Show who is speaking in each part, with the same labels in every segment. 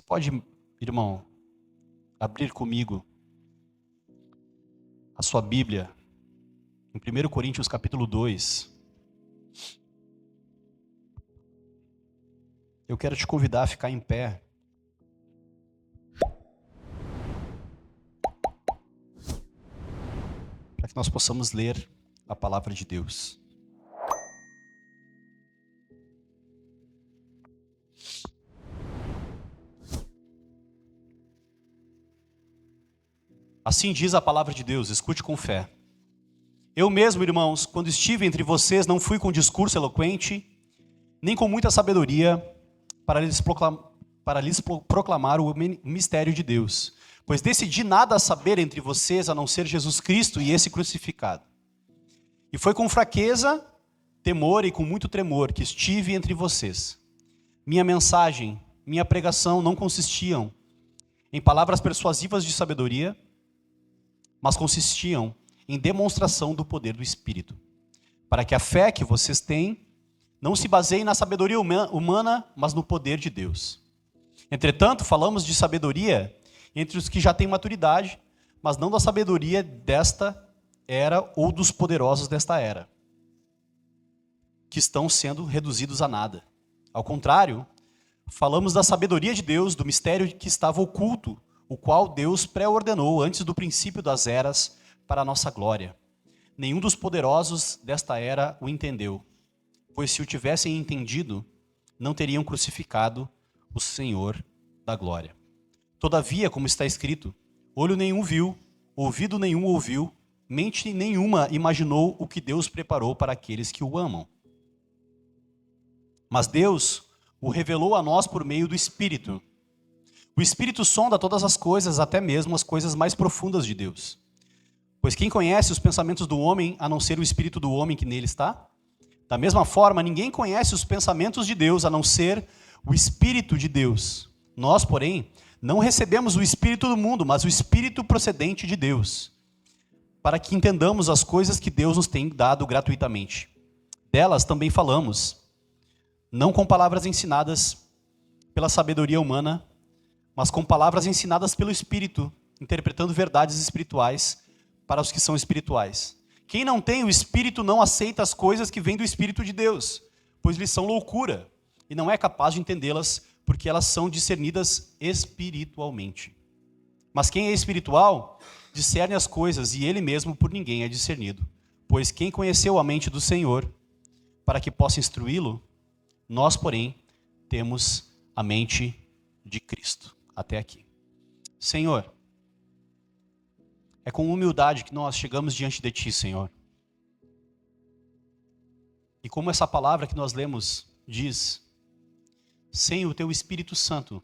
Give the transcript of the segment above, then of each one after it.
Speaker 1: pode, irmão, abrir comigo a sua Bíblia em 1 Coríntios capítulo 2. Eu quero te convidar a ficar em pé. Para que nós possamos ler a palavra de Deus. Assim diz a palavra de Deus, escute com fé. Eu mesmo, irmãos, quando estive entre vocês, não fui com discurso eloquente, nem com muita sabedoria, para lhes proclamar o mistério de Deus. Pois decidi nada saber entre vocês, a não ser Jesus Cristo e esse crucificado. E foi com fraqueza, temor e com muito tremor que estive entre vocês. Minha mensagem, minha pregação não consistiam em palavras persuasivas de sabedoria, mas consistiam em demonstração do poder do Espírito, para que a fé que vocês têm não se baseie na sabedoria humana, mas no poder de Deus. Entretanto, falamos de sabedoria entre os que já têm maturidade, mas não da sabedoria desta era ou dos poderosos desta era, que estão sendo reduzidos a nada. Ao contrário, falamos da sabedoria de Deus, do mistério que estava oculto, o qual Deus pré-ordenou antes do princípio das eras para a nossa glória. Nenhum dos poderosos desta era o entendeu, pois se o tivessem entendido, não teriam crucificado o Senhor da glória. Todavia, como está escrito, olho nenhum viu, ouvido nenhum ouviu, mente nenhuma imaginou o que Deus preparou para aqueles que o amam. Mas Deus o revelou a nós por meio do Espírito. O Espírito sonda todas as coisas, até mesmo as coisas mais profundas de Deus. Pois quem conhece os pensamentos do homem, a não ser o Espírito do homem que nele está? Da mesma forma, ninguém conhece os pensamentos de Deus, a não ser o Espírito de Deus. Nós, porém, não recebemos o Espírito do mundo, mas o Espírito procedente de Deus, para que entendamos as coisas que Deus nos tem dado gratuitamente. Delas também falamos, não com palavras ensinadas pela sabedoria humana, mas com palavras ensinadas pelo Espírito, interpretando verdades espirituais para os que são espirituais. Quem não tem o Espírito não aceita as coisas que vêm do Espírito de Deus, pois lhes são loucura, e não é capaz de entendê-las, porque elas são discernidas espiritualmente. Mas quem é espiritual, discerne as coisas, e ele mesmo por ninguém é discernido. Pois quem conheceu a mente do Senhor, para que possa instruí-lo, nós, porém, temos a mente de Cristo. Até aqui. Senhor, é com humildade que nós chegamos diante de Ti, Senhor. E como essa palavra que nós lemos diz, sem o Teu Espírito Santo,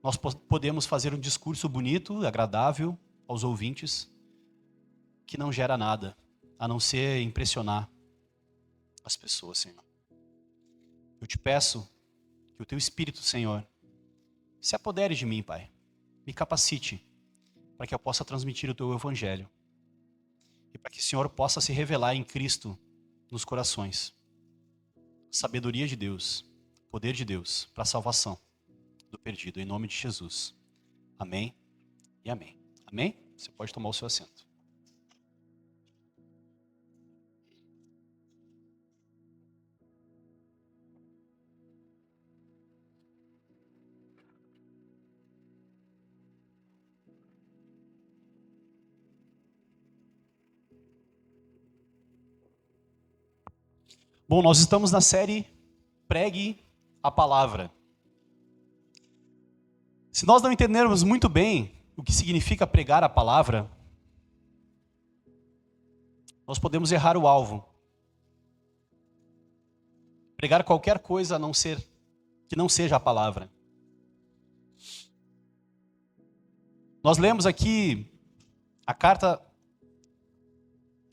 Speaker 1: nós podemos fazer um discurso bonito, agradável aos ouvintes, que não gera nada, a não ser impressionar as pessoas, Senhor. Eu te peço que o Teu Espírito, Senhor, se apodere de mim, Pai. Me capacite para que eu possa transmitir o Teu Evangelho. E para que o Senhor possa se revelar em Cristo nos corações. Sabedoria de Deus, poder de Deus para a salvação do perdido. Em nome de Jesus. Amém e amém. Amém? Você pode tomar o seu assento. Bom, nós estamos na série Pregue a Palavra. Se nós não entendermos muito bem o que significa pregar a palavra, nós podemos errar o alvo. Pregar qualquer coisa a não ser que não seja a palavra. Nós lemos aqui a carta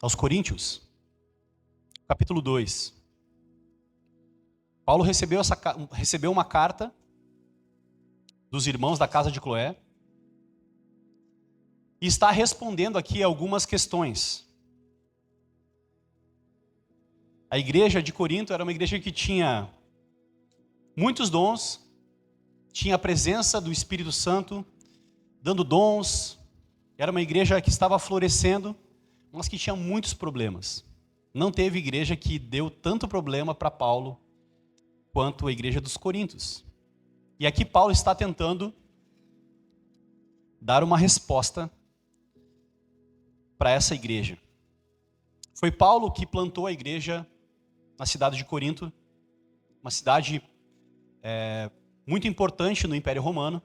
Speaker 1: aos Coríntios, capítulo 2. Paulo recebeu uma carta dos irmãos da casa de Cloé e está respondendo aqui algumas questões. A igreja de Corinto era uma igreja que tinha muitos dons, tinha a presença do Espírito Santo, dando dons. Era uma igreja que estava florescendo, mas que tinha muitos problemas. Não teve igreja que deu tanto problema para Paulo quanto a igreja dos Coríntios. E aqui Paulo está tentando dar uma resposta para essa igreja. Foi Paulo que plantou a igreja na cidade de Corinto, uma cidade muito importante no Império Romano.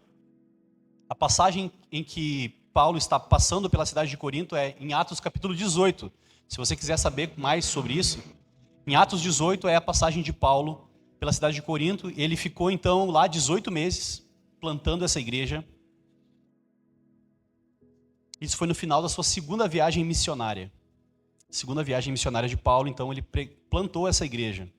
Speaker 1: A passagem em que Paulo está passando pela cidade de Corinto é em Atos capítulo 18. Se você quiser saber mais sobre isso, em Atos 18 é a passagem de Paulo pela cidade de Corinto. Ele ficou então lá 18 meses plantando essa igreja. Isso foi no final da sua segunda viagem missionária. Segunda viagem missionária de Paulo, então ele plantou essa igreja.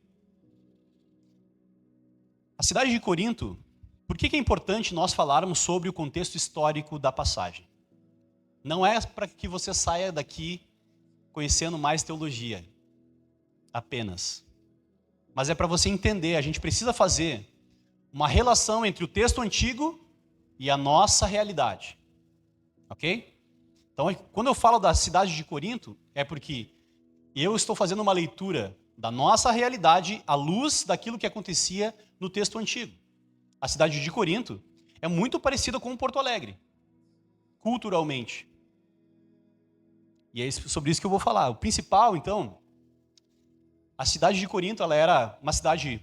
Speaker 1: A cidade de Corinto, por que é importante nós falarmos sobre o contexto histórico da passagem? Não é para que você saia daqui conhecendo mais teologia, apenas. Mas é para você entender, a gente precisa fazer uma relação entre o texto antigo e a nossa realidade. Ok? Então, quando eu falo da cidade de Corinto, é porque eu estou fazendo uma leitura da nossa realidade à luz daquilo que acontecia no texto antigo. A cidade de Corinto é muito parecida com Porto Alegre, culturalmente. E é sobre isso que eu vou falar. O principal, então, a cidade de Corinto, ela era uma cidade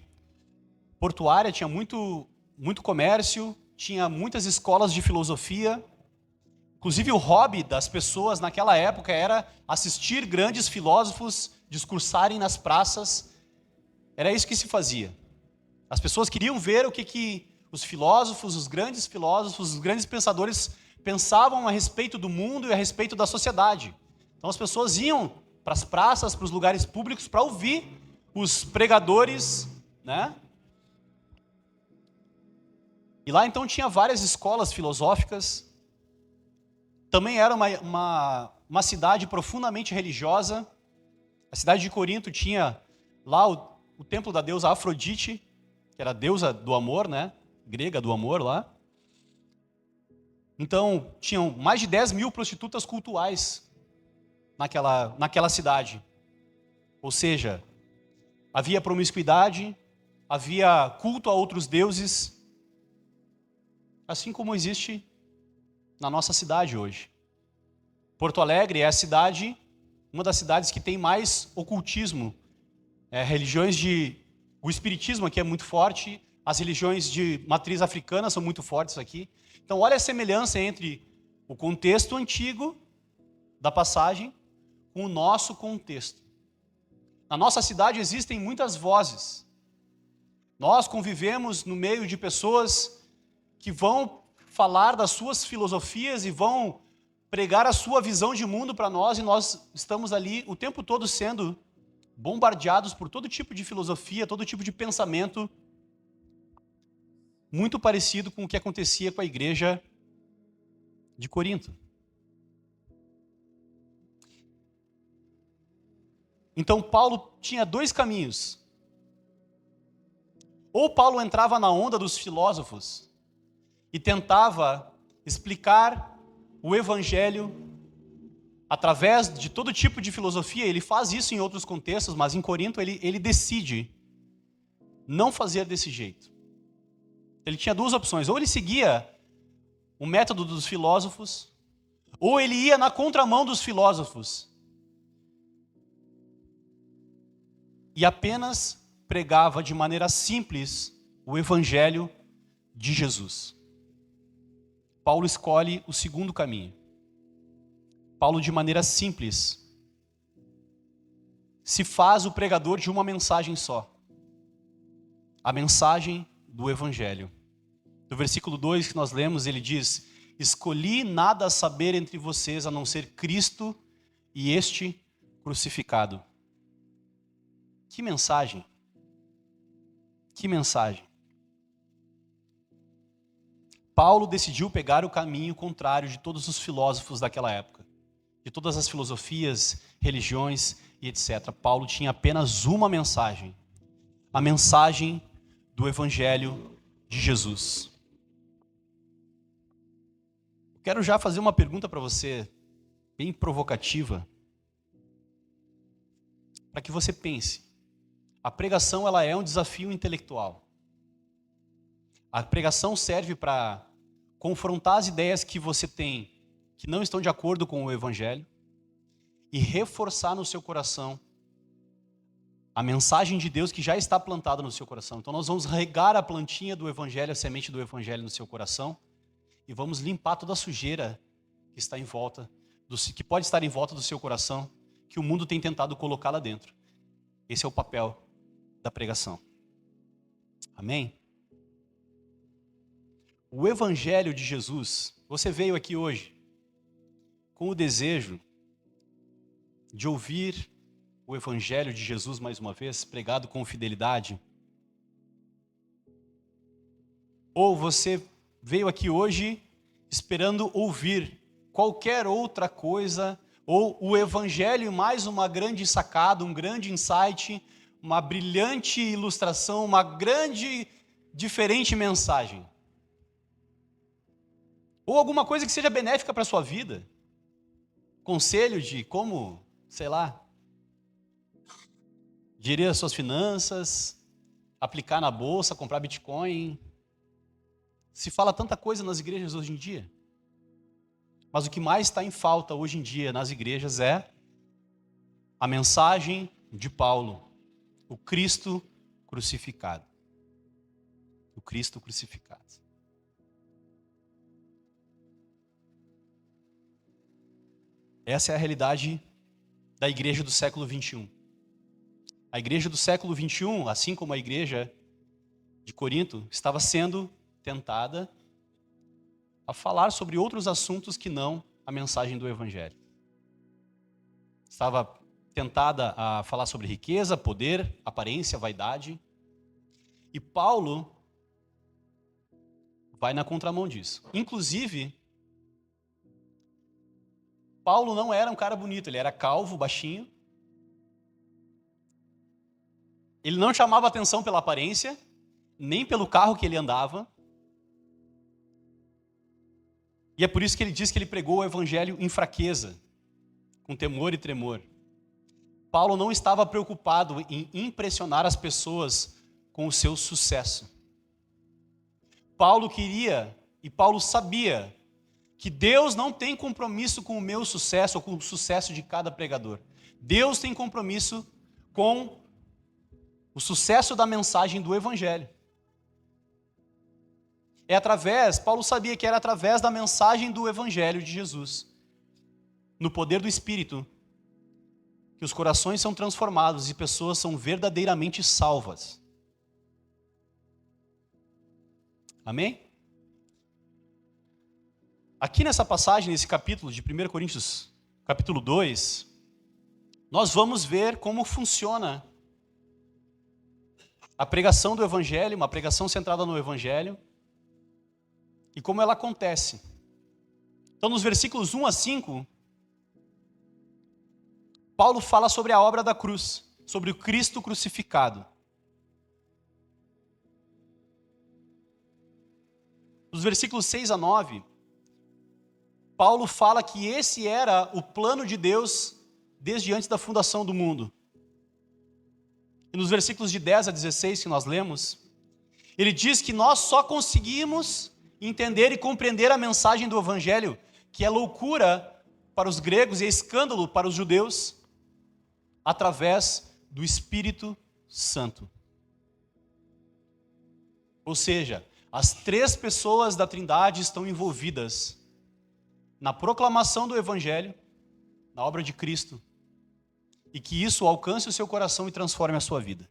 Speaker 1: portuária, tinha muito comércio, tinha muitas escolas de filosofia. Inclusive o hobby das pessoas naquela época era assistir grandes filósofos discursarem nas praças. Era isso que se fazia. As pessoas queriam ver o que os filósofos, os grandes pensadores pensavam a respeito do mundo e a respeito da sociedade. Então as pessoas iam para as praças, para os lugares públicos para ouvir os pregadores, né? E lá então tinha várias escolas filosóficas. Também era uma cidade profundamente religiosa. A cidade de Corinto tinha lá o templo da deusa Afrodite, que era a deusa do amor, né? Grega do amor lá. Então, tinham mais de 10 mil prostitutas cultuais naquela cidade. Ou seja, havia promiscuidade, havia culto a outros deuses, assim como existe na nossa cidade hoje. Porto Alegre é uma das cidades que tem mais ocultismo. O espiritismo aqui é muito forte, as religiões de matriz africana são muito fortes aqui. Então olha a semelhança entre o contexto antigo da passagem com o nosso contexto. Na nossa cidade existem muitas vozes. Nós convivemos no meio de pessoas que vão falar das suas filosofias e vão pregar a sua visão de mundo para nós, e nós estamos ali o tempo todo sendo bombardeados por todo tipo de filosofia, todo tipo de pensamento, muito parecido com o que acontecia com a igreja de Corinto. Então Paulo tinha dois caminhos. Ou Paulo entrava na onda dos filósofos e tentava explicar o evangelho através de todo tipo de filosofia. Ele faz isso em outros contextos, mas em Corinto ele decide não fazer desse jeito. Ele tinha duas opções: ou ele seguia o método dos filósofos, ou ele ia na contramão dos filósofos e apenas pregava de maneira simples o evangelho de Jesus. Paulo escolhe o segundo caminho. Paulo, de maneira simples, se faz o pregador de uma mensagem só: a mensagem do evangelho. No versículo 2 que nós lemos, ele diz: escolhi nada a saber entre vocês a não ser Cristo e este crucificado. Que mensagem! Que mensagem! Paulo decidiu pegar o caminho contrário de todos os filósofos daquela época, de todas as filosofias, religiões e etc. Paulo tinha apenas uma mensagem: a mensagem do evangelho de Jesus. Quero já fazer uma pergunta para você, bem provocativa, para que você pense. A pregação, ela é um desafio intelectual. A pregação serve para confrontar as ideias que você tem que não estão de acordo com o Evangelho e reforçar no seu coração a mensagem de Deus que já está plantada no seu coração. Então nós vamos regar a plantinha do Evangelho, a semente do Evangelho no seu coração e vamos limpar toda a sujeira que está em volta, que pode estar em volta do seu coração, que o mundo tem tentado colocar lá dentro. Esse é o papel da pregação. Amém? O Evangelho de Jesus, você veio aqui hoje com o desejo de ouvir o Evangelho de Jesus mais uma vez, pregado com fidelidade? Ou você veio aqui hoje esperando ouvir qualquer outra coisa, ou o Evangelho mais uma grande sacada, um grande insight, uma brilhante ilustração, uma grande, diferente mensagem? Ou alguma coisa que seja benéfica para a sua vida? Conselho de como, sei lá, gerir as suas finanças, aplicar na bolsa, comprar Bitcoin. Se fala tanta coisa nas igrejas hoje em dia. Mas o que mais está em falta hoje em dia nas igrejas é a mensagem de Paulo, o Cristo crucificado. O Cristo crucificado. Essa é a realidade da igreja do século 21. A igreja do século 21, assim como a igreja de Corinto, estava sendo tentada a falar sobre outros assuntos que não a mensagem do Evangelho. Estava tentada a falar sobre riqueza, poder, aparência, vaidade. E Paulo vai na contramão disso. Inclusive, Paulo não era um cara bonito, ele era calvo, baixinho. Ele não chamava atenção pela aparência, nem pelo carro que ele andava. E é por isso que ele diz que ele pregou o Evangelho em fraqueza, com temor e tremor. Paulo não estava preocupado em impressionar as pessoas com o seu sucesso. Paulo queria, e Paulo sabia, que Deus não tem compromisso com o meu sucesso ou com o sucesso de cada pregador. Deus tem compromisso com o sucesso da mensagem do Evangelho. Paulo sabia que era através da mensagem do Evangelho de Jesus, no poder do Espírito, que os corações são transformados e pessoas são verdadeiramente salvas. Amém? Aqui nessa passagem, nesse capítulo de 1 Coríntios, capítulo 2, nós vamos ver como funciona a pregação do Evangelho, uma pregação centrada no Evangelho, e como ela acontece. Então, nos versículos 1 a 5, Paulo fala sobre a obra da cruz, sobre o Cristo crucificado. Nos versículos 6 a 9, Paulo fala que esse era o plano de Deus desde antes da fundação do mundo. E nos versículos de 10 a 16 que nós lemos, ele diz que nós só conseguimos entender e compreender a mensagem do Evangelho, que é loucura para os gregos e é escândalo para os judeus, através do Espírito Santo. Ou seja, as três pessoas da Trindade estão envolvidas na proclamação do Evangelho, na obra de Cristo, e que isso alcance o seu coração e transforme a sua vida.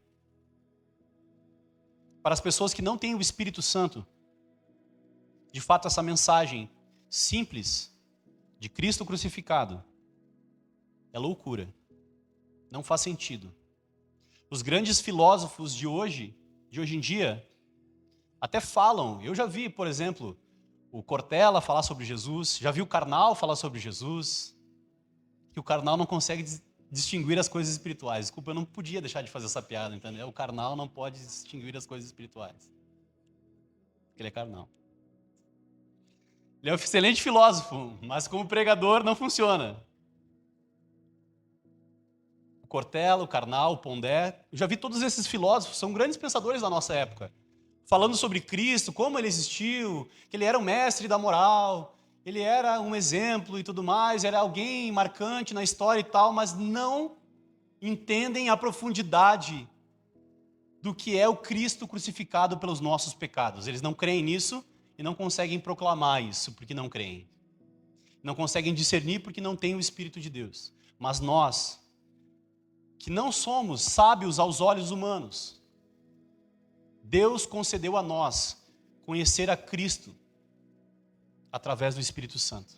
Speaker 1: Para as pessoas que não têm o Espírito Santo, de fato essa mensagem simples de Cristo crucificado é loucura, não faz sentido. Os grandes filósofos de hoje em dia, até falam, eu já vi, por exemplo, o Cortella falar sobre Jesus, já vi o Karnal falar sobre Jesus, que o Karnal não consegue distinguir as coisas espirituais. Desculpa, eu não podia deixar de fazer essa piada, entendeu? O Karnal não pode distinguir as coisas espirituais, porque ele é carnal. Ele é um excelente filósofo, mas como pregador não funciona. O Cortella, o Karnal, o Pondé, eu já vi todos esses filósofos, são grandes pensadores da nossa época, falando sobre Cristo, como ele existiu, que ele era o mestre da moral, ele era um exemplo e tudo mais, era alguém marcante na história e tal, mas não entendem a profundidade do que é o Cristo crucificado pelos nossos pecados. Eles não creem nisso e não conseguem proclamar isso porque não creem. Não conseguem discernir porque não têm o Espírito de Deus. Mas nós, que não somos sábios aos olhos humanos, Deus concedeu a nós conhecer a Cristo através do Espírito Santo.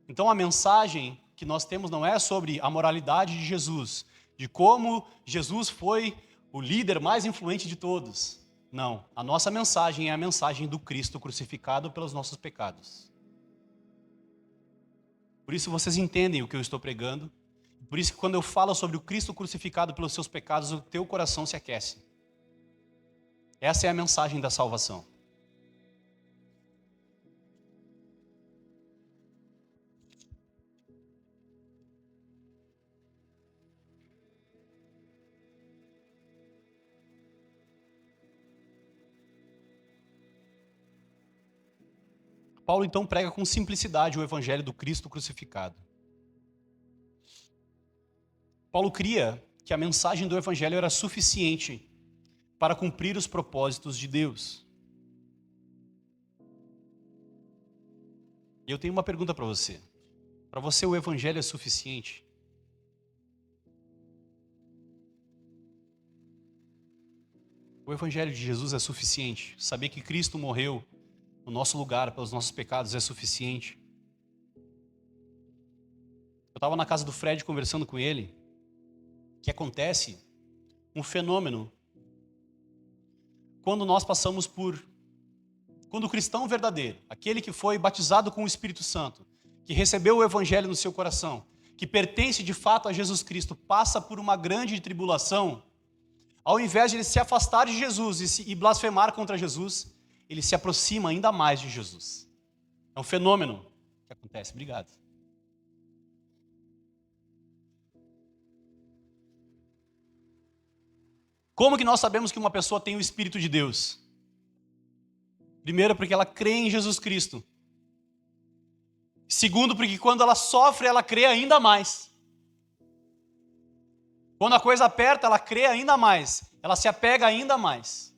Speaker 1: Então a mensagem que nós temos não é sobre a moralidade de Jesus, de como Jesus foi o líder mais influente de todos. Não, a nossa mensagem é a mensagem do Cristo crucificado pelos nossos pecados. Por isso vocês entendem o que eu estou pregando. Por isso que quando eu falo sobre o Cristo crucificado pelos seus pecados, o teu coração se aquece. Essa é a mensagem da salvação. Paulo então prega com simplicidade o evangelho do Cristo crucificado. Paulo cria que a mensagem do evangelho era suficiente para cumprir os propósitos de Deus. E eu tenho uma pergunta para você. Para você o evangelho é suficiente? O evangelho de Jesus é suficiente? Saber que Cristo morreu no nosso lugar pelos nossos pecados é suficiente? Eu estava na casa do Fred conversando com ele, que acontece um fenômeno quando nós passamos quando o cristão verdadeiro, aquele que foi batizado com o Espírito Santo, que recebeu o evangelho no seu coração, que pertence de fato a Jesus Cristo, passa por uma grande tribulação, ao invés de ele se afastar de Jesus e blasfemar contra Jesus, ele se aproxima ainda mais de Jesus. É um fenômeno que acontece. Obrigado. Como que nós sabemos que uma pessoa tem o Espírito de Deus? Primeiro, porque ela crê em Jesus Cristo. Segundo, porque quando ela sofre, ela crê ainda mais. Quando a coisa aperta, ela crê ainda mais. Ela se apega ainda mais.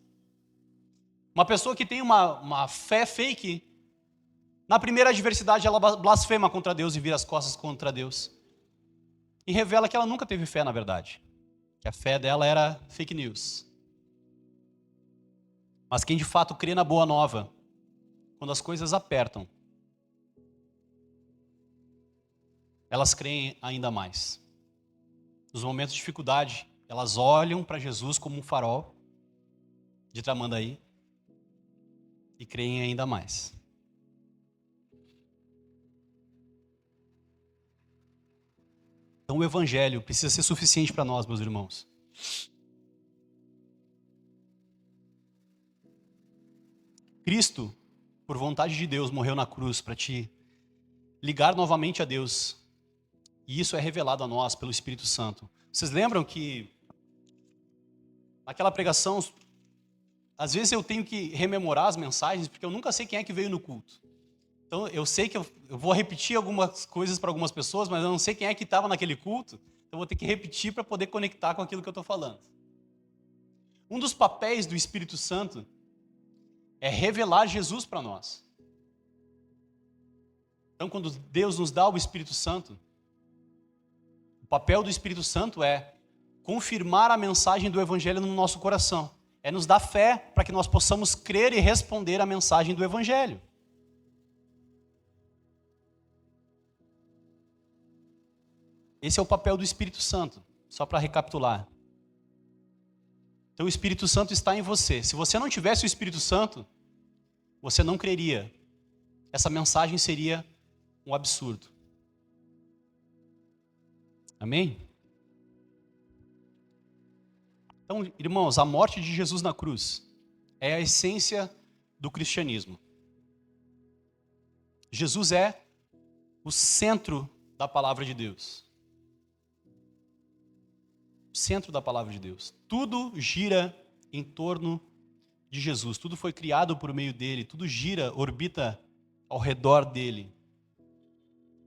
Speaker 1: Uma pessoa que tem uma fé fake, na primeira adversidade ela blasfema contra Deus e vira as costas contra Deus. E revela que ela nunca teve fé, na verdade. Que a fé dela era fake news. Mas quem de fato crê na boa nova, quando as coisas apertam, elas creem ainda mais. Nos momentos de dificuldade, elas olham para Jesus como um farol de Tramandaí e creem ainda mais. Então o evangelho precisa ser suficiente para nós, meus irmãos. Cristo, por vontade de Deus, morreu na cruz para te ligar novamente a Deus. E isso é revelado a nós pelo Espírito Santo. Vocês lembram que naquela pregação, às vezes eu tenho que rememorar as mensagens, porque eu nunca sei quem é que veio no culto. Então eu sei que eu vou repetir algumas coisas para algumas pessoas, mas eu não sei quem é que estava naquele culto. Então eu vou ter que repetir para poder conectar com aquilo que eu estou falando. Um dos papéis do Espírito Santo é revelar Jesus para nós. Então quando Deus nos dá o Espírito Santo, o papel do Espírito Santo é confirmar a mensagem do Evangelho no nosso coração. É nos dar fé para que nós possamos crer e responder à mensagem do Evangelho. Esse é o papel do Espírito Santo, só para recapitular. Então o Espírito Santo está em você. Se você não tivesse o Espírito Santo, você não creria. Essa mensagem seria um absurdo. Amém? Então, irmãos, a morte de Jesus na cruz é a essência do cristianismo. Jesus é o centro da palavra de Deus. O centro da palavra de Deus. Tudo gira em torno de Jesus. Tudo foi criado por meio dele. Tudo gira, orbita ao redor dele.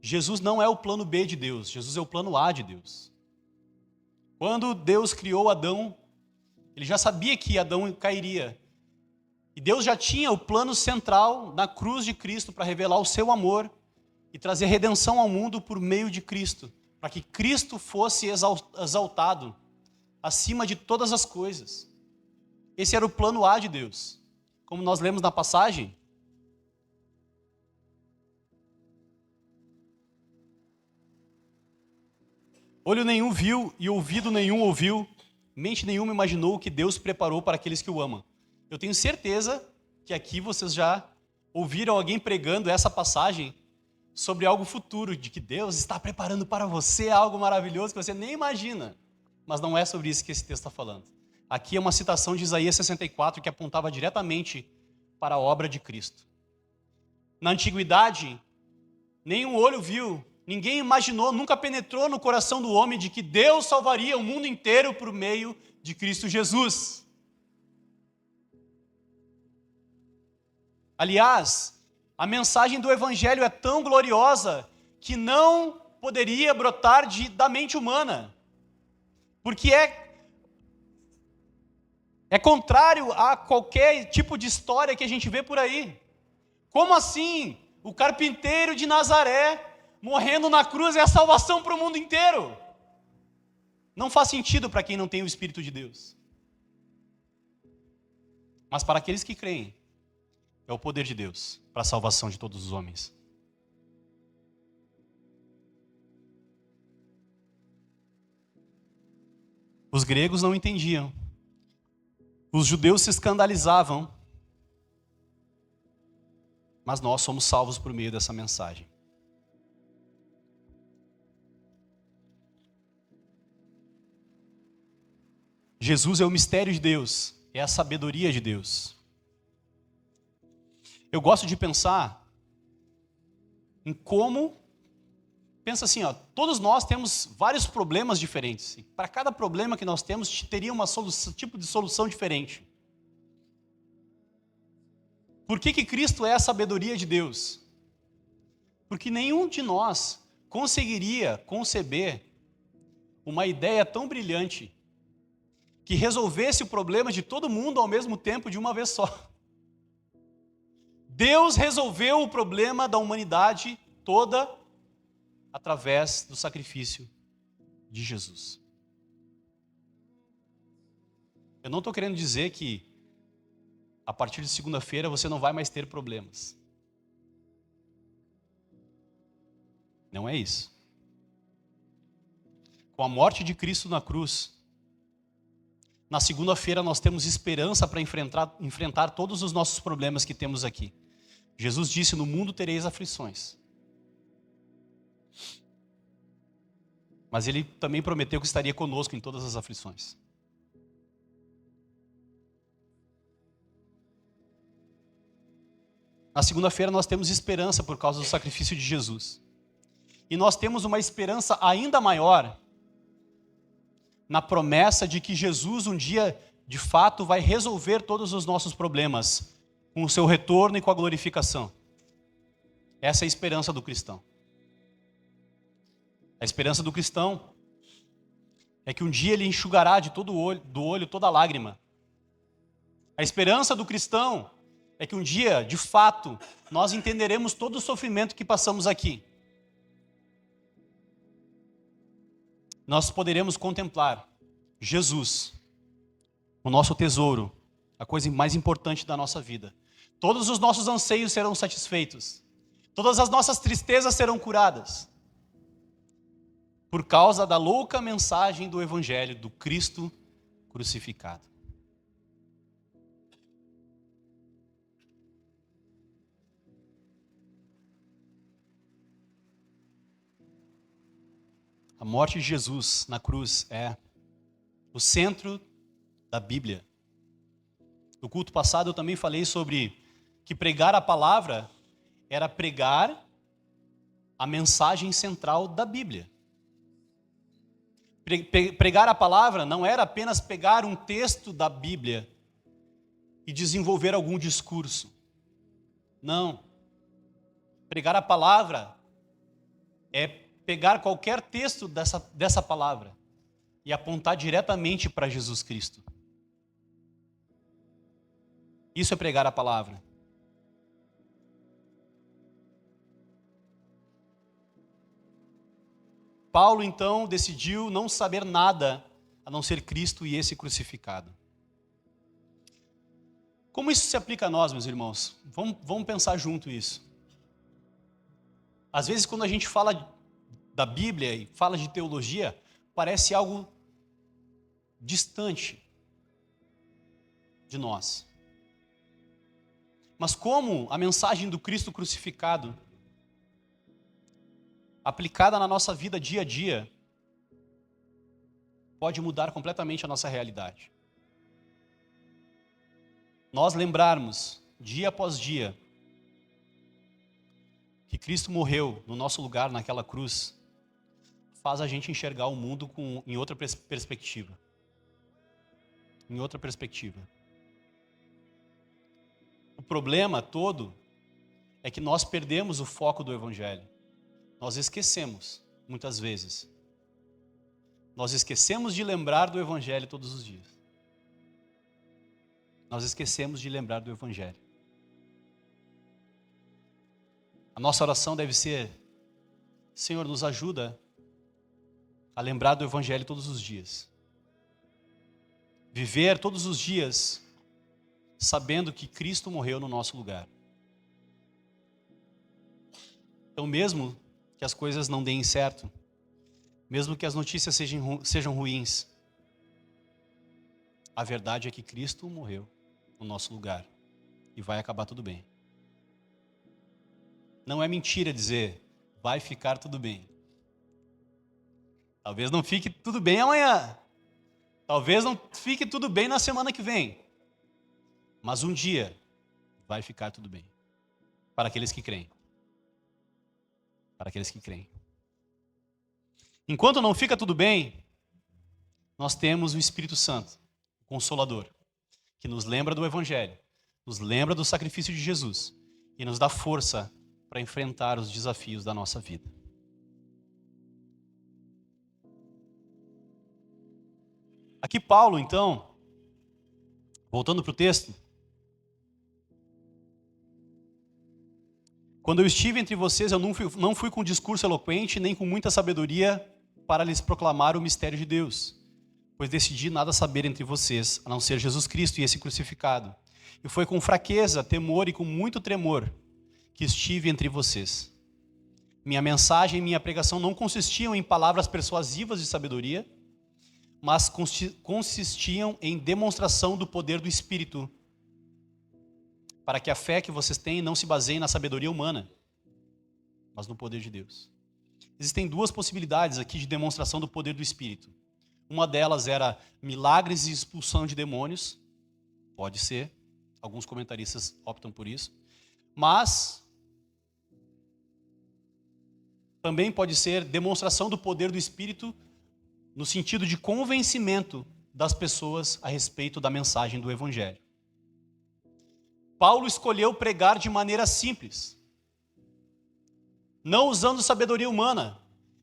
Speaker 1: Jesus não é o plano B de Deus. Jesus é o plano A de Deus. Quando Deus criou Adão, ele já sabia que Adão cairia. E Deus já tinha o plano central na cruz de Cristo para revelar o seu amor e trazer redenção ao mundo por meio de Cristo, para que Cristo fosse exaltado acima de todas as coisas. Esse era o plano A de Deus. Como nós lemos na passagem, olho nenhum viu e ouvido nenhum ouviu, mente nenhuma imaginou o que Deus preparou para aqueles que o amam. Eu tenho certeza que aqui vocês já ouviram alguém pregando essa passagem sobre algo futuro, de que Deus está preparando para você algo maravilhoso que você nem imagina. Mas não é sobre isso que esse texto está falando. Aqui é uma citação de Isaías 64 que apontava diretamente para a obra de Cristo. Na antiguidade, nenhum olho viu, ninguém imaginou, nunca penetrou no coração do homem de que Deus salvaria o mundo inteiro por meio de Cristo Jesus. Aliás, a mensagem do Evangelho é tão gloriosa que não poderia brotar da mente humana, porque é contrário a qualquer tipo de história que a gente vê por aí. Como assim? O carpinteiro de Nazaré morrendo na cruz é a salvação para o mundo inteiro. Não faz sentido para quem não tem o Espírito de Deus. Mas para aqueles que creem, é o poder de Deus para a salvação de todos os homens. Os gregos não entendiam. Os judeus se escandalizavam. Mas nós somos salvos por meio dessa mensagem. Jesus é o mistério de Deus, é a sabedoria de Deus. Eu gosto de pensar em como, pensa assim, todos nós temos vários problemas diferentes. E para cada problema que nós temos, teria um tipo de solução diferente. Por que Cristo é a sabedoria de Deus? Porque nenhum de nós conseguiria conceber uma ideia tão brilhante que resolvesse o problema de todo mundo ao mesmo tempo de uma vez só. Deus resolveu o problema da humanidade toda através do sacrifício de Jesus. Eu não estou querendo dizer que a partir de segunda-feira você não vai mais ter problemas. Não é isso. Com a morte de Cristo na cruz, na segunda-feira nós temos esperança para enfrentar todos os nossos problemas que temos aqui. Jesus disse: no mundo tereis aflições. Mas ele também prometeu que estaria conosco em todas as aflições. Na segunda-feira nós temos esperança por causa do sacrifício de Jesus. E nós temos uma esperança ainda maior na promessa de que Jesus um dia, de fato, vai resolver todos os nossos problemas com o seu retorno e com a glorificação. Essa é a esperança do cristão. A esperança do cristão é que um dia ele enxugará do olho toda lágrima. A esperança do cristão é que um dia, de fato, nós entenderemos todo o sofrimento que passamos aqui. Nós poderemos contemplar Jesus, o nosso tesouro, a coisa mais importante da nossa vida. Todos os nossos anseios serão satisfeitos. Todas as nossas tristezas serão curadas. Por causa da louca mensagem do Evangelho, do Cristo crucificado. A morte de Jesus na cruz é o centro da Bíblia. No culto passado eu também falei sobre que pregar a palavra era pregar a mensagem central da Bíblia. Pregar a palavra não era apenas pegar um texto da Bíblia e desenvolver algum discurso. Não. Pregar a palavra é pegar qualquer texto dessa palavra e apontar diretamente para Jesus Cristo. Isso é pregar a palavra. Paulo, então, decidiu não saber nada a não ser Cristo e esse crucificado. Como isso se aplica a nós, meus irmãos? Vamos pensar junto isso. Às vezes, quando a gente fala da Bíblia e fala de teologia, parece algo distante de nós. Mas como a mensagem do Cristo crucificado, aplicada na nossa vida dia a dia, pode mudar completamente a nossa realidade. Nós lembrarmos, dia após dia, que Cristo morreu no nosso lugar naquela cruz, faz a gente enxergar o mundo em outra perspectiva. Em outra perspectiva. O problema todo é que nós perdemos o foco do Evangelho. Nós esquecemos, muitas vezes. Nós esquecemos de lembrar do Evangelho todos os dias. Nós esquecemos de lembrar do Evangelho. A nossa oração deve ser: Senhor, nos ajuda a lembrar do Evangelho todos os dias. Viver todos os dias sabendo que Cristo morreu no nosso lugar. Então, mesmo que as coisas não deem certo, mesmo que as notícias sejam ruins, a verdade é que Cristo morreu no nosso lugar e vai acabar tudo bem. Não é mentira dizer, vai ficar tudo bem. Talvez não fique tudo bem amanhã. Talvez não fique tudo bem na semana que vem. Mas um dia vai ficar tudo bem. Para aqueles que creem. Para aqueles que creem. Enquanto não fica tudo bem, nós temos o Espírito Santo, o Consolador, que nos lembra do Evangelho, nos lembra do sacrifício de Jesus e nos dá força para enfrentar os desafios da nossa vida. Aqui Paulo, então, voltando para o texto, quando eu estive entre vocês, eu não fui com discurso eloquente, nem com muita sabedoria para lhes proclamar o mistério de Deus, pois decidi nada saber entre vocês, a não ser Jesus Cristo e esse crucificado. E foi com fraqueza, temor e com muito tremor que estive entre vocês. Minha mensagem e minha pregação não consistiam em palavras persuasivas de sabedoria, mas consistiam em demonstração do poder do Espírito, para que a fé que vocês têm não se baseie na sabedoria humana, mas no poder de Deus. Existem duas possibilidades aqui de demonstração do poder do Espírito. Uma delas era milagres e expulsão de demônios. Pode ser, alguns comentaristas optam por isso. Mas também pode ser demonstração do poder do Espírito no sentido de convencimento das pessoas a respeito da mensagem do Evangelho. Paulo escolheu pregar de maneira simples, não usando sabedoria humana.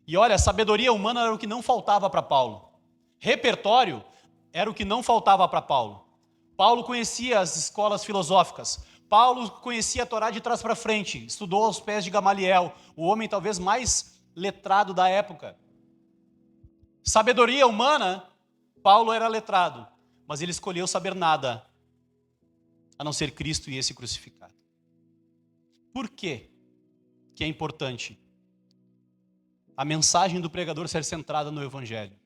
Speaker 1: E olha, a sabedoria humana era o que não faltava para Paulo. Repertório era o que não faltava para Paulo. Paulo conhecia as escolas filosóficas. Paulo conhecia a Torá de trás para frente. Estudou aos pés de Gamaliel, o homem talvez mais letrado da época. Sabedoria humana, Paulo era letrado, mas ele escolheu saber nada, a não ser Cristo e esse crucificado. Por quê que é importante a mensagem do pregador ser centrada no Evangelho?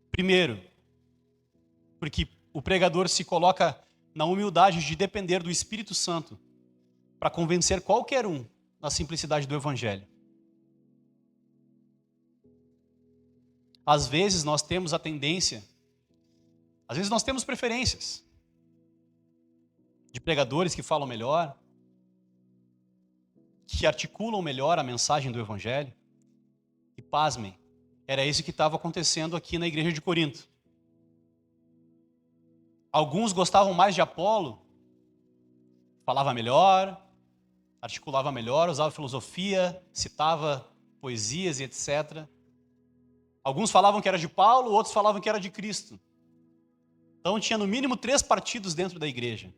Speaker 1: Primeiro, porque o pregador se coloca na humildade de depender do Espírito Santo para convencer qualquer um na simplicidade do Evangelho. Às vezes nós temos a tendência, às vezes nós temos preferências. de pregadores que falam melhor, que articulam melhor a mensagem do Evangelho. E pasmem, era isso que estava acontecendo aqui na igreja de Corinto. Alguns gostavam mais de Apolo, falava melhor, articulava melhor, usava filosofia, citava poesias e etc. Alguns falavam que era de Paulo, outros falavam que era de Cristo. Então tinha no mínimo 3 partidos dentro da igreja.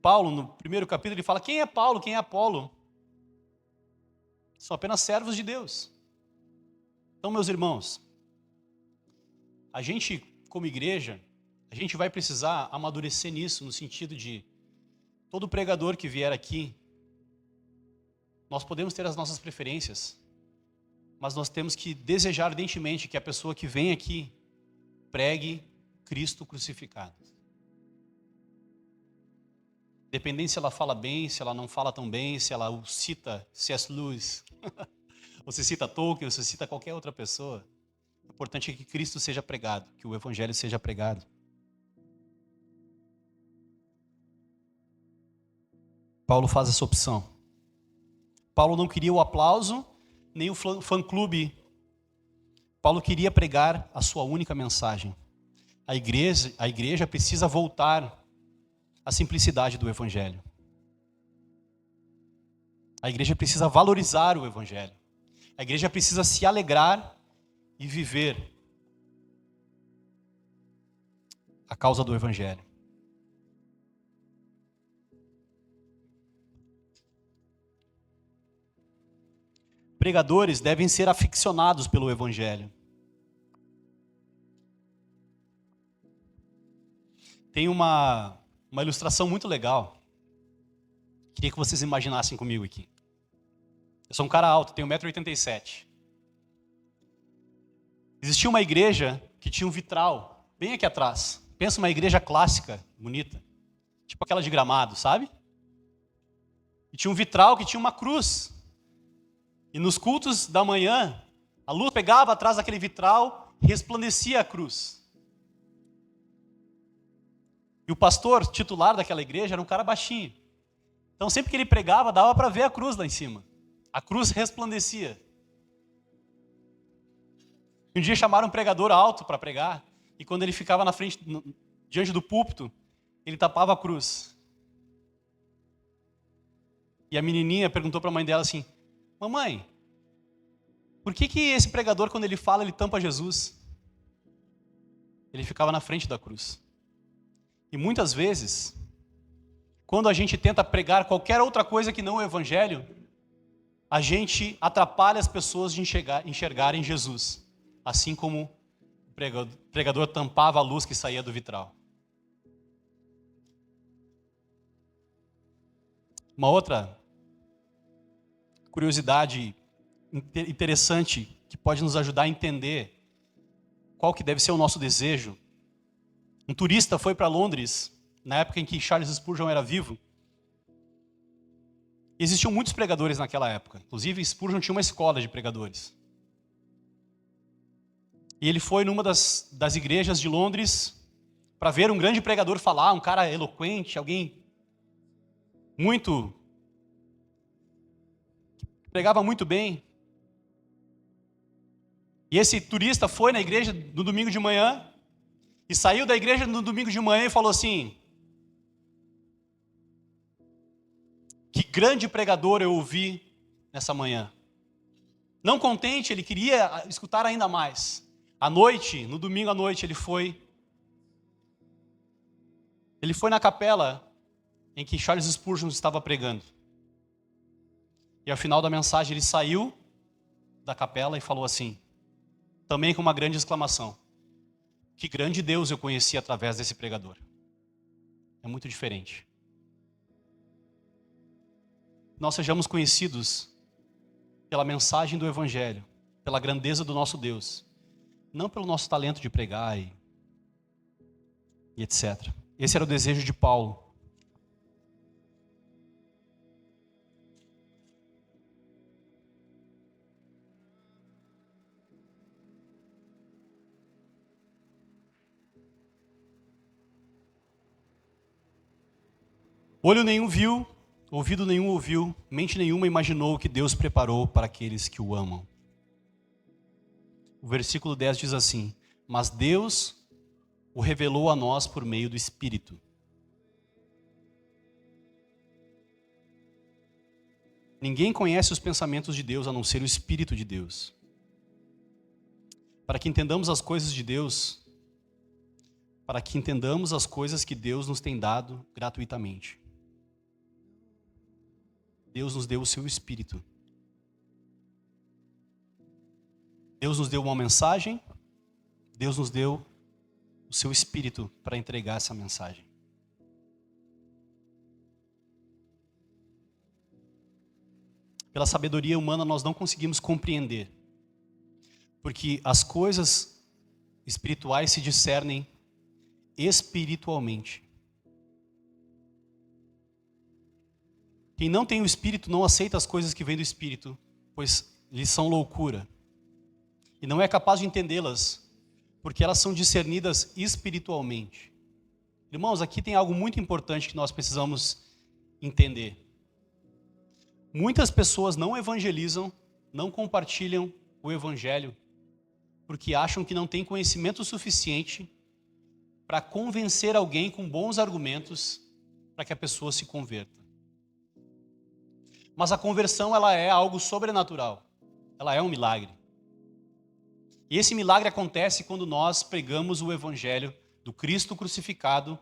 Speaker 1: Paulo, no primeiro capítulo, ele fala: quem é Paulo, quem é Apolo? São apenas servos de Deus. Então, meus irmãos, a gente, como igreja, a gente vai precisar amadurecer nisso, no sentido de todo pregador que vier aqui, nós podemos ter as nossas preferências, mas nós temos que desejar ardentemente que a pessoa que vem aqui pregue Cristo crucificado. Dependendo se ela fala bem, se ela não fala tão bem, se ela cita C.S. Lewis, ou se cita Tolkien, ou se cita qualquer outra pessoa, o importante é que Cristo seja pregado, que o Evangelho seja pregado. Paulo faz essa opção. Paulo não queria o aplauso, nem o fã-clube. Paulo queria pregar a sua única mensagem. A igreja precisa voltar à simplicidade do Evangelho. A igreja precisa valorizar o Evangelho. A igreja precisa se alegrar e viver a causa do Evangelho. Pregadores devem ser aficionados pelo Evangelho. Tem uma ilustração muito legal. Queria que vocês imaginassem comigo aqui. Eu sou um cara alto, tenho 1,87 m. Existia uma igreja que tinha um vitral bem aqui atrás. Pensa uma igreja clássica, bonita. Tipo aquela de Gramado, sabe? E tinha um vitral que tinha uma cruz. E nos cultos da manhã, a luz pegava atrás daquele vitral e resplandecia a cruz. E o pastor titular daquela igreja era um cara baixinho. Então sempre que ele pregava, dava para ver a cruz lá em cima. A cruz resplandecia. Um dia chamaram um pregador alto para pregar, e quando ele ficava na frente, diante do púlpito, ele tapava a cruz. E a menininha perguntou para a mãe dela assim: mamãe, por que esse pregador, quando ele fala, ele tampa Jesus? Ele ficava na frente da cruz. E muitas vezes, quando a gente tenta pregar qualquer outra coisa que não o Evangelho, a gente atrapalha as pessoas de enxergarem Jesus, assim como o pregador tampava a luz que saía do vitral. Uma outra curiosidade interessante que pode nos ajudar a entender qual que deve ser o nosso desejo. Um turista foi para Londres, na época em que Charles Spurgeon era vivo. Existiam muitos pregadores naquela época. Inclusive, Spurgeon tinha uma escola de pregadores. E ele foi numa das igrejas de Londres para ver um grande pregador falar, um cara eloquente, alguém que pregava muito bem. E esse turista foi na igreja no domingo de manhã e saiu da igreja no domingo de manhã e falou assim: que grande pregador eu ouvi nessa manhã. Não contente, ele queria escutar ainda mais. À noite, no domingo à noite, ele foi na capela em que Charles Spurgeon estava pregando. E ao final da mensagem ele saiu da capela e falou assim, também com uma grande exclamação: que grande Deus eu conheci através desse pregador. É muito diferente. Nós sejamos conhecidos pela mensagem do Evangelho, pela grandeza do nosso Deus, não pelo nosso talento de pregar e etc. Esse era o desejo de Paulo. Olho nenhum viu, ouvido nenhum ouviu, mente nenhuma imaginou o que Deus preparou para aqueles que o amam. O versículo 10 diz assim: mas Deus o revelou a nós por meio do Espírito. Ninguém conhece os pensamentos de Deus a não ser o Espírito de Deus. Para que entendamos as coisas de Deus, para que entendamos as coisas que Deus nos tem dado gratuitamente. Deus nos deu o seu Espírito. Deus nos deu uma mensagem, Deus nos deu o seu Espírito para entregar essa mensagem. Pela sabedoria humana nós não conseguimos compreender, porque as coisas espirituais se discernem espiritualmente. Quem não tem o Espírito não aceita as coisas que vêm do Espírito, pois lhes são loucura, e não é capaz de entendê-las, porque elas são discernidas espiritualmente. Irmãos, aqui tem algo muito importante que nós precisamos entender. Muitas pessoas não evangelizam, não compartilham o evangelho, porque acham que não tem conhecimento suficiente para convencer alguém com bons argumentos para que a pessoa se converta. Mas a conversão, ela é algo sobrenatural. Ela é um milagre. E esse milagre acontece quando nós pregamos o evangelho do Cristo crucificado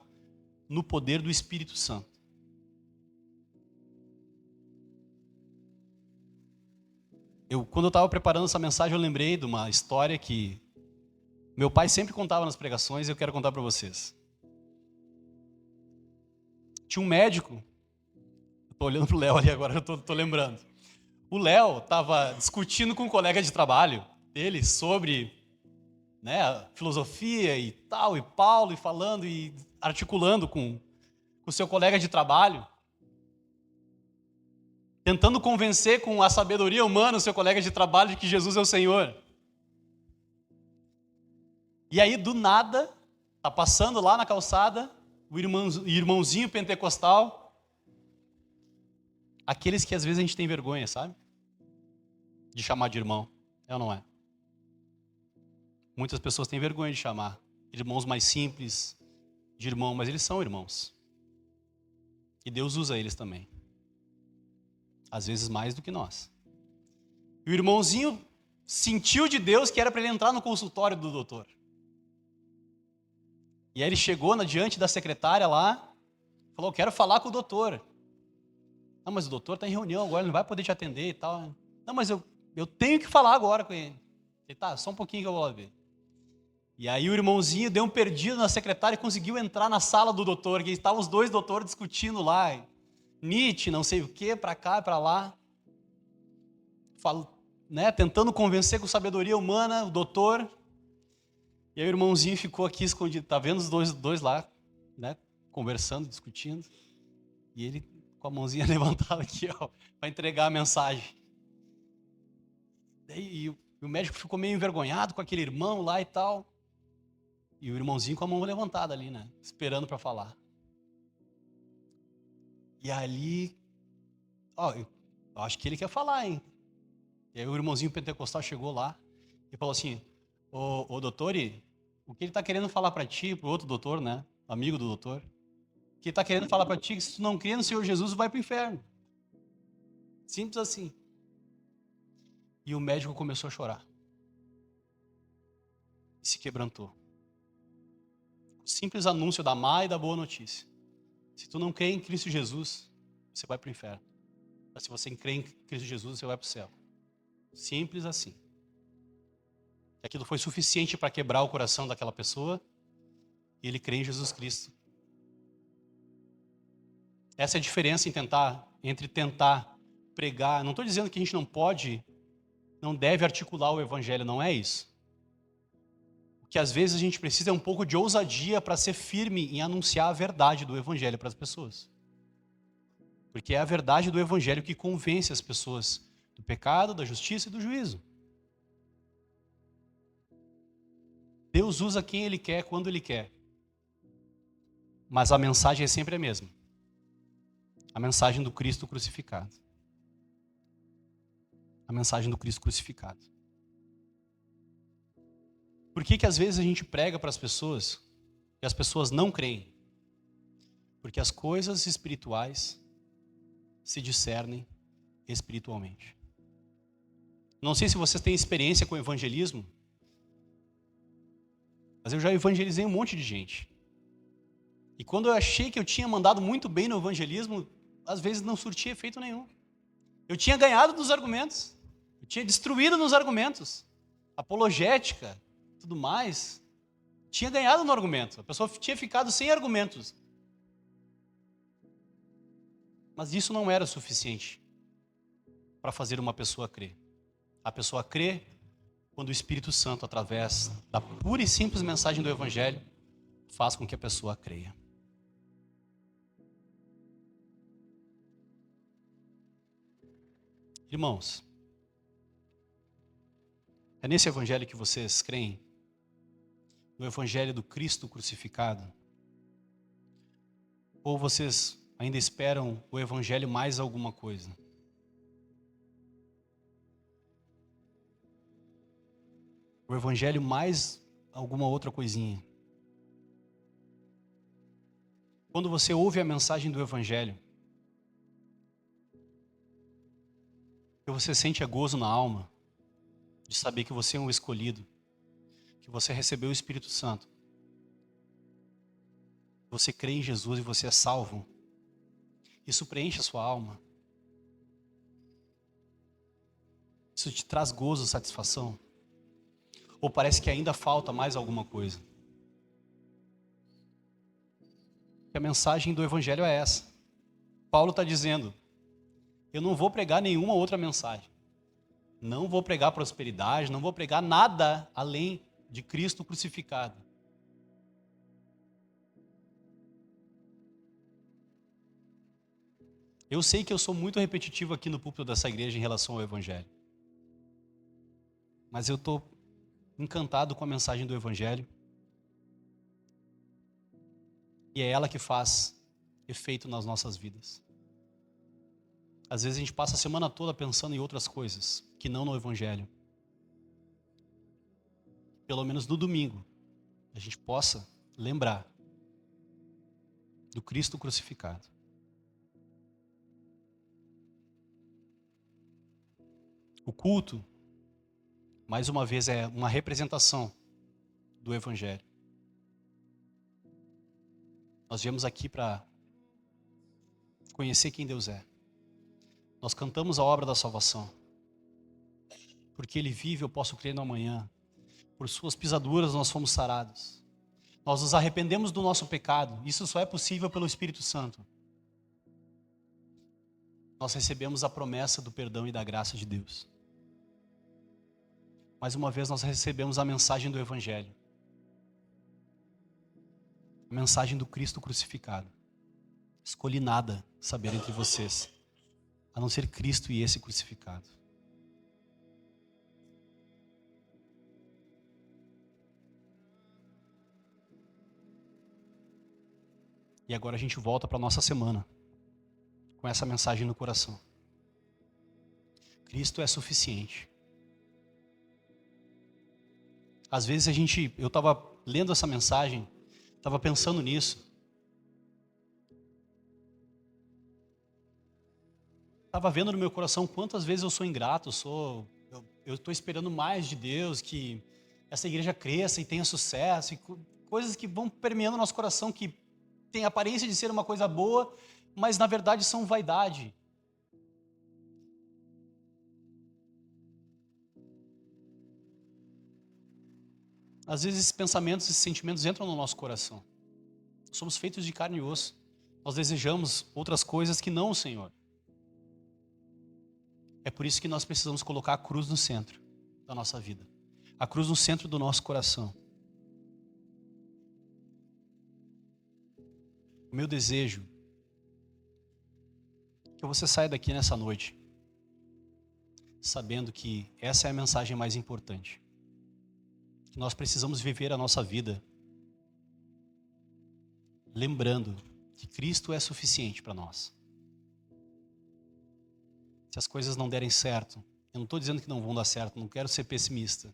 Speaker 1: no poder do Espírito Santo. Quando eu estava preparando essa mensagem, eu lembrei de uma história que meu pai sempre contava nas pregações e eu quero contar para vocês. Tinha um médico, estou olhando para o Léo ali agora, eu estou lembrando. O Léo estava discutindo com um colega de trabalho dele sobre, né, filosofia e tal, e Paulo, e falando e articulando com o seu colega de trabalho, tentando convencer com a sabedoria humana o seu colega de trabalho de que Jesus é o Senhor. E aí, do nada, tá passando lá na calçada, o irmãozinho pentecostal, aqueles que às vezes a gente tem vergonha, sabe? De chamar de irmão, é ou não é? Muitas pessoas têm vergonha de chamar irmãos mais simples de irmão, mas eles são irmãos. E Deus usa eles também. Às vezes mais do que nós. E o irmãozinho sentiu de Deus que era para ele entrar no consultório do doutor. E aí ele chegou diante da secretária lá, falou: quero falar com o doutor. Não, mas o doutor está em reunião agora, ele não vai poder te atender e tal. Não, mas eu tenho que falar agora com ele. Ele: tá, só um pouquinho que eu vou lá ver. E aí o irmãozinho deu um perdido na secretária e conseguiu entrar na sala do doutor, que estavam os dois doutores discutindo lá. Nietzsche, não sei o que, para cá e para lá. Né, tentando convencer com sabedoria humana o doutor. E aí o irmãozinho ficou aqui escondido. Tá vendo os dois lá, né, conversando, discutindo. E ele com a mãozinha levantada aqui, ó, para entregar a mensagem. E o médico ficou meio envergonhado com aquele irmão lá e tal. E o irmãozinho com a mão levantada ali, né, esperando para falar. E ali, ó, eu acho que ele quer falar, hein? E aí o irmãozinho pentecostal chegou lá e falou assim: ô doutor, o que ele está querendo falar para ti, para o outro doutor, né, amigo do doutor, o que ele está querendo falar para ti, que se tu não crê no Senhor Jesus, vai para o inferno. Simples assim. E o médico começou a chorar. E se quebrantou. O simples anúncio da má e da boa notícia. Se tu não crê em Cristo Jesus, você vai para o inferno. Mas se você crê em Cristo Jesus, você vai para o céu. Simples assim. E aquilo foi suficiente para quebrar o coração daquela pessoa. E ele crê em Jesus Cristo. Essa é a diferença entre tentar pregar. Não estou dizendo que a gente não deve articular o evangelho, não é isso. Que às vezes a gente precisa um pouco de ousadia para ser firme em anunciar a verdade do evangelho para as pessoas. Porque é a verdade do evangelho que convence as pessoas do pecado, da justiça e do juízo. Deus usa quem Ele quer, quando Ele quer. Mas a mensagem é sempre a mesma. A mensagem do Cristo crucificado. A mensagem do Cristo crucificado. Por que às vezes a gente prega para as pessoas e as pessoas não creem? Porque as coisas espirituais se discernem espiritualmente. Não sei se vocês têm experiência com evangelismo, mas eu já evangelizei um monte de gente. E quando eu achei que eu tinha mandado muito bem no evangelismo, às vezes não surtia efeito nenhum. Eu tinha ganhado dos argumentos, eu tinha destruído nos argumentos, apologética, tudo mais, tinha ganhado no argumento, a pessoa tinha ficado sem argumentos. Mas isso não era suficiente para fazer uma pessoa crer. A pessoa crê quando o Espírito Santo, através da pura e simples mensagem do Evangelho, faz com que a pessoa creia. Irmãos, é nesse Evangelho que vocês creem? No Evangelho do Cristo crucificado? Ou vocês ainda esperam o Evangelho mais alguma coisa? O Evangelho mais alguma outra coisinha? Quando você ouve a mensagem do Evangelho, que você sente gozo na alma, de saber que você é um escolhido, que você recebeu o Espírito Santo, você crê em Jesus e você é salvo, isso preenche a sua alma, isso te traz gozo, satisfação, ou parece que ainda falta mais alguma coisa? E a mensagem do Evangelho é essa. Paulo está dizendo, eu não vou pregar nenhuma outra mensagem. Não vou pregar prosperidade, não vou pregar nada além de Cristo crucificado. Eu sei que eu sou muito repetitivo aqui no púlpito dessa igreja em relação ao Evangelho. Mas eu estou encantado com a mensagem do Evangelho. E é ela que faz efeito nas nossas vidas. Às vezes a gente passa a semana toda pensando em outras coisas, que não no Evangelho. Pelo menos no domingo, a gente possa lembrar do Cristo crucificado. O culto, mais uma vez, é uma representação do Evangelho. Nós viemos aqui para conhecer quem Deus é. Nós cantamos a obra da salvação. Porque Ele vive, eu posso crer no amanhã. Por suas pisaduras nós fomos sarados. Nós nos arrependemos do nosso pecado. Isso só é possível pelo Espírito Santo. Nós recebemos a promessa do perdão e da graça de Deus. Mais uma vez nós recebemos a mensagem do Evangelho. A mensagem do Cristo crucificado. Escolhi nada saber entre vocês, a não ser Cristo e esse crucificado. E agora a gente volta para a nossa semana, com essa mensagem no coração. Cristo é suficiente. Às vezes eu estava lendo essa mensagem, estava pensando nisso. Estava vendo no meu coração quantas vezes eu sou ingrato, eu estou esperando mais de Deus, que essa igreja cresça e tenha sucesso, e coisas que vão permeando o nosso coração, que tem a aparência de ser uma coisa boa, mas na verdade são vaidade. Às vezes esses pensamentos, esses sentimentos entram no nosso coração. Somos feitos de carne e osso. Nós desejamos outras coisas que não o Senhor. É por isso que nós precisamos colocar a cruz no centro da nossa vida. A cruz no centro do nosso coração. O meu desejo é que você saia daqui nessa noite sabendo que essa é a mensagem mais importante. Que nós precisamos viver a nossa vida lembrando que Cristo é suficiente para nós. Se as coisas não derem certo, eu não estou dizendo que não vão dar certo, não quero ser pessimista.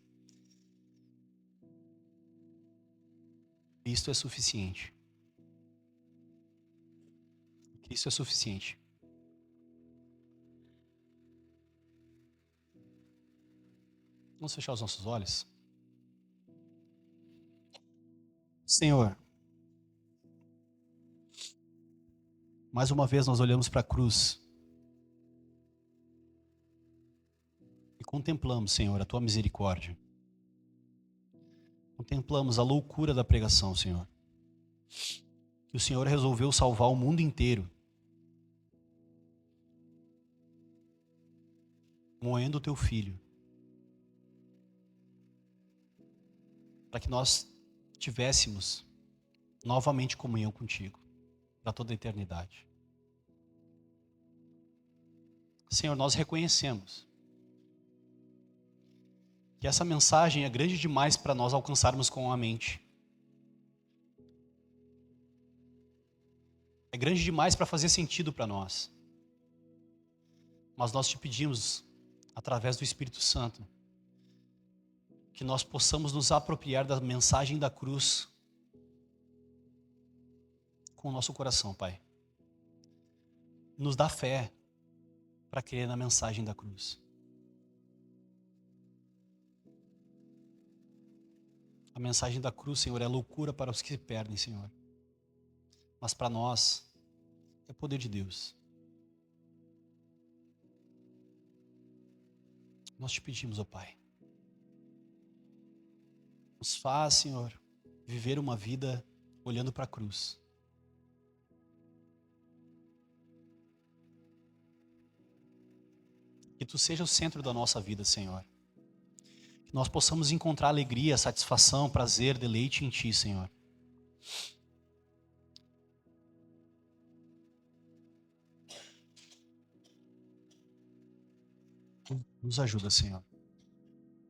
Speaker 1: Cristo é suficiente. Cristo é suficiente. Vamos fechar os nossos olhos? Senhor, mais uma vez nós olhamos para a cruz e contemplamos, Senhor, a Tua misericórdia. Contemplamos a loucura da pregação, Senhor. Que o Senhor resolveu salvar o mundo inteiro, moendo o Teu Filho, para que nós tivéssemos novamente comunhão contigo, para toda a eternidade. Senhor, nós reconhecemos que essa mensagem é grande demais para nós alcançarmos com a mente. É grande demais para fazer sentido para nós. Mas nós te pedimos, através do Espírito Santo, que nós possamos nos apropriar da mensagem da cruz com o nosso coração, Pai. Nos dá fé para crer na mensagem da cruz. A mensagem da cruz, Senhor, é loucura para os que se perdem, Senhor. Mas para nós, é poder de Deus. Nós te pedimos, ó Pai. Nos faz, Senhor, viver uma vida olhando para a cruz. Que Tu seja o centro da nossa vida, Senhor. Que nós possamos encontrar alegria, satisfação, prazer, deleite em Ti, Senhor. Nos ajuda, Senhor.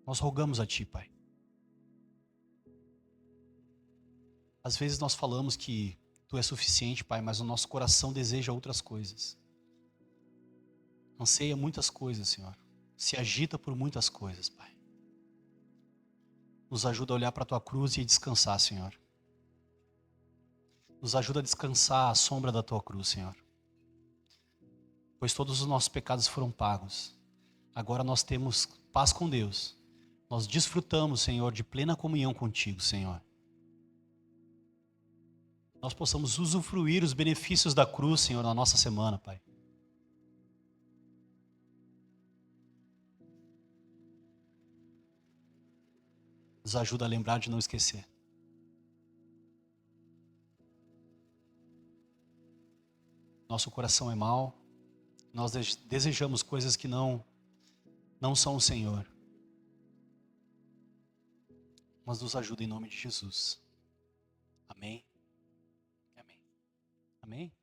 Speaker 1: Nós rogamos a Ti, Pai. Às vezes nós falamos que Tu és suficiente, Pai, mas o nosso coração deseja outras coisas. Anseia muitas coisas, Senhor. Se agita por muitas coisas, Pai. Nos ajuda a olhar para a Tua cruz e descansar, Senhor. Nos ajuda a descansar à sombra da Tua cruz, Senhor. Pois todos os nossos pecados foram pagos. Agora nós temos paz com Deus. Nós desfrutamos, Senhor, de plena comunhão contigo, Senhor. Nós possamos usufruir os benefícios da cruz, Senhor, na nossa semana, Pai. Nos ajuda a lembrar de não esquecer. Nosso coração é mau. Nós desejamos coisas que não são o Senhor. Mas nos ajuda em nome de Jesus. Amém. Amém. Amém.